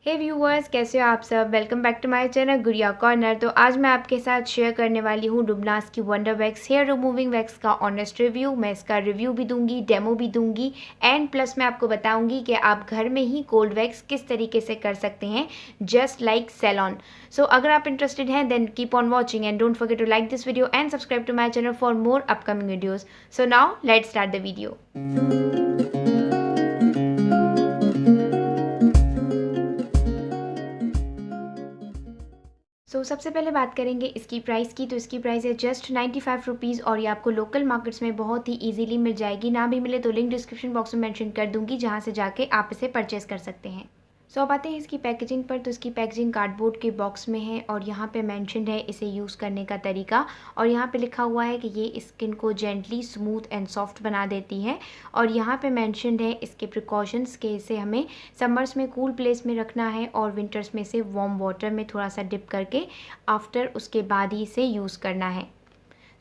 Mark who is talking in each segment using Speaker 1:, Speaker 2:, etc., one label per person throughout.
Speaker 1: हे viewers, कैसे हो आप सब। Welcome back to my channel Gudiya corner. तो आज मैं आपके साथ शेयर करने वाली हूँ लुबनास की wonder wax hair removing wax का ऑनेस्ट रिव्यू। मैं इसका रिव्यू भी दूंगी, डेमो भी दूंगी एंड प्लस मैं आपको बताऊंगी कि आप घर में ही कोल्ड वैक्स किस तरीके से कर सकते हैं, जस्ट लाइक सैलॉन। सो अगर आप इंटरेस्टेड हैं then keep on watching and don't forget to like this video and subscribe to my channel for more upcoming videos. So now let's start the video. सबसे पहले बात करेंगे इसकी प्राइस की। तो इसकी प्राइस है जस्ट 95 रुपीज़ और ये आपको लोकल मार्केट्स में बहुत ही इजीली मिल जाएगी। ना भी मिले तो लिंक डिस्क्रिप्शन बॉक्स में मेंशन कर दूंगी, जहां से जाके आप इसे परचेस कर सकते हैं। अब आते हैं इसकी पैकेजिंग पर। तो इसकी पैकेजिंग कार्डबोर्ड के बॉक्स में है और यहाँ पे मेंशन्ड है इसे यूज़ करने का तरीका, और यहाँ पे लिखा हुआ है कि ये स्किन को जेंटली स्मूथ एंड सॉफ्ट बना देती है। और यहाँ पे मेंशन्ड है इसके प्रिकॉशंस के इसे हमें समर्स में कूल प्लेस में रखना है और विंटर्स में इसे वार्म वाटर में थोड़ा सा डिप करके आफ्टर उसके बाद ही इसे यूज़ करना है।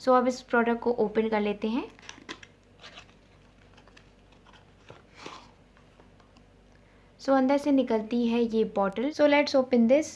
Speaker 1: अब इस प्रोडक्ट को ओपन कर लेते हैं। अंदर से निकलती है ये बॉटल। Let's open this.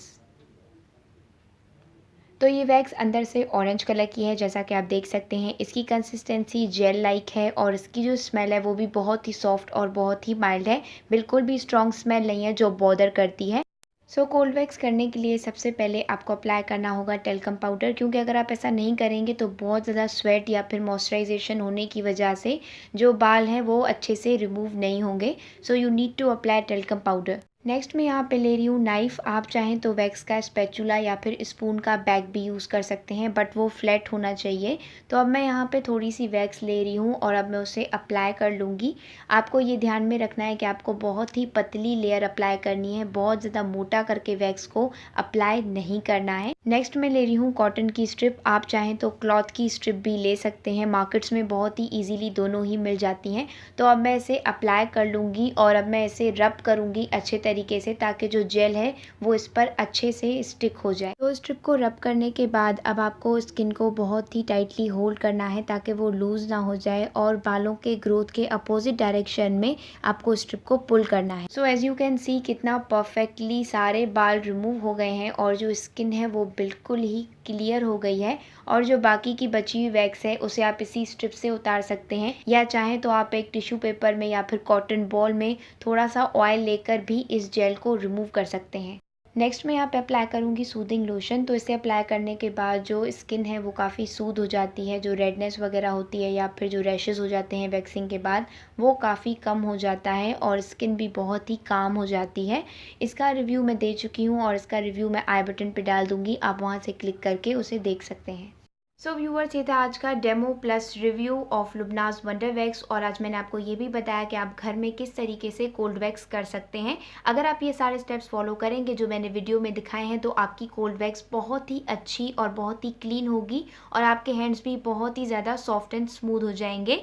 Speaker 1: तो ये वैक्स अंदर से ऑरेंज कलर की है, जैसा कि आप देख सकते हैं। इसकी कंसिस्टेंसी जेल लाइक है और इसकी जो स्मेल है वो भी बहुत ही सॉफ्ट और बहुत ही माइल्ड है। बिल्कुल भी स्ट्रॉन्ग स्मेल नहीं है जो बॉदर करती है। कोल्ड वैक्स करने के लिए सबसे पहले आपको अप्लाई करना होगा टेल्कम पाउडर, क्योंकि अगर आप ऐसा नहीं करेंगे तो बहुत ज़्यादा स्वेट या फिर मॉइस्चराइजेशन होने की वजह से जो बाल हैं वो अच्छे से रिमूव नहीं होंगे। You need to apply talcum powder. Next मैं यहाँ पे ले रही हूँ नाइफ़। आप चाहें तो वैक्स का स्पैचुला या फिर स्पून का बैग भी यूज़ कर सकते हैं, बट वो फ्लैट होना चाहिए। तो अब मैं यहाँ पे थोड़ी सी वैक्स ले रही हूँ और अब मैं उसे अप्लाई कर लूँगी। आपको ये ध्यान में रखना है कि आपको बहुत ही पतली लेयर अप्लाई करनी है, बहुत ज़्यादा मोटा करके वैक्स को अप्लाई नहीं करना है। नेक्स्ट मैं ले रही हूँ कॉटन की स्ट्रिप। आप चाहें तो क्लॉथ की स्ट्रिप भी ले सकते हैं, मार्केट्स में बहुत ही ईजीली दोनों ही मिल जाती हैं। तो अब मैं इसे अप्लाई कर लूँगी और अब मैं इसे रब करूँगी अच्छे तरीके से, ताकि जो जेल है वो इस पर अच्छे से स्टिक हो जाए। तो स्ट्रिप को रब करने के बाद अब आपको स्किन को बहुत ही टाइटली होल्ड करना है ताकि वो लूज ना हो जाए, और बालों के ग्रोथ के अपोजिट डायरेक्शन में आपको स्ट्रिप को पुल करना है। एज यू कैन सी कितना परफेक्टली सारे बाल रिमूव हो गए हैं और जो स्किन है वो बिल्कुल ही क्लियर हो गई है। और जो बाकी की बची हुई वैक्स है उसे आप इसी स्ट्रिप से उतार सकते हैं, या चाहें तो आप एक टिश्यू पेपर में या फिर कॉटन बॉल में थोड़ा सा ऑयल लेकर भी इस जेल को रिमूव कर सकते हैं। नेक्स्ट मैं यहाँ पे अप्लाई करूँगी सूदिंग लोशन। तो इसे अप्लाई करने के बाद जो स्किन है वो काफ़ी सूद हो जाती है, जो रेडनेस वगैरह होती है या फिर जो रैशेज़ हो जाते हैं वैक्सिंग के बाद, वो काफ़ी कम हो जाता है और स्किन भी बहुत ही काम हो जाती है। इसका रिव्यू मैं दे चुकी हूँ और इसका रिव्यू मैं आई बटन पे डाल दूँगी, आप वहाँ से क्लिक करके उसे देख सकते हैं। व्यूवर्स, ये था आज का demo plus review of Lubna's wonder wax, और आज मैंने आपको ये भी बताया कि आप घर में किस तरीके से कोल्ड वैक्स कर सकते हैं। अगर आप ये सारे स्टेप्स फॉलो करेंगे जो मैंने वीडियो में दिखाए हैं तो आपकी कोल्ड वैक्स बहुत ही अच्छी और बहुत ही क्लीन होगी और आपके हैंड्स भी बहुत ही ज़्यादा सॉफ्ट एंड स्मूथ हो जाएंगे।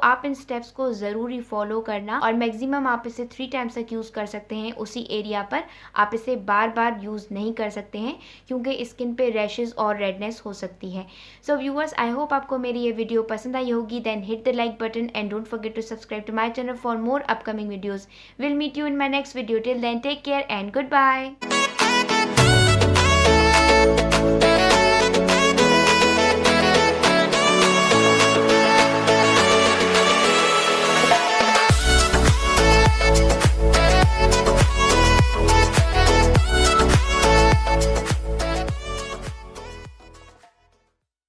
Speaker 1: आप इन स्टेप्स को ज़रूर फॉलो करना, और मैक्सिमम आप इसे 3 टाइम्स तक यूज़ कर सकते हैं उसी एरिया पर। आप इसे बार बार यूज़ नहीं कर सकते हैं क्योंकि स्किन पे रैशेज़ और रेडनेस हो सकती है। व्यूअर्स, आई होप आपको मेरी ये वीडियो पसंद आई होगी। Then hit the like button and don't forget to subscribe to my channel for more upcoming videos. Will meet you in my next video. Till then take care and good bye.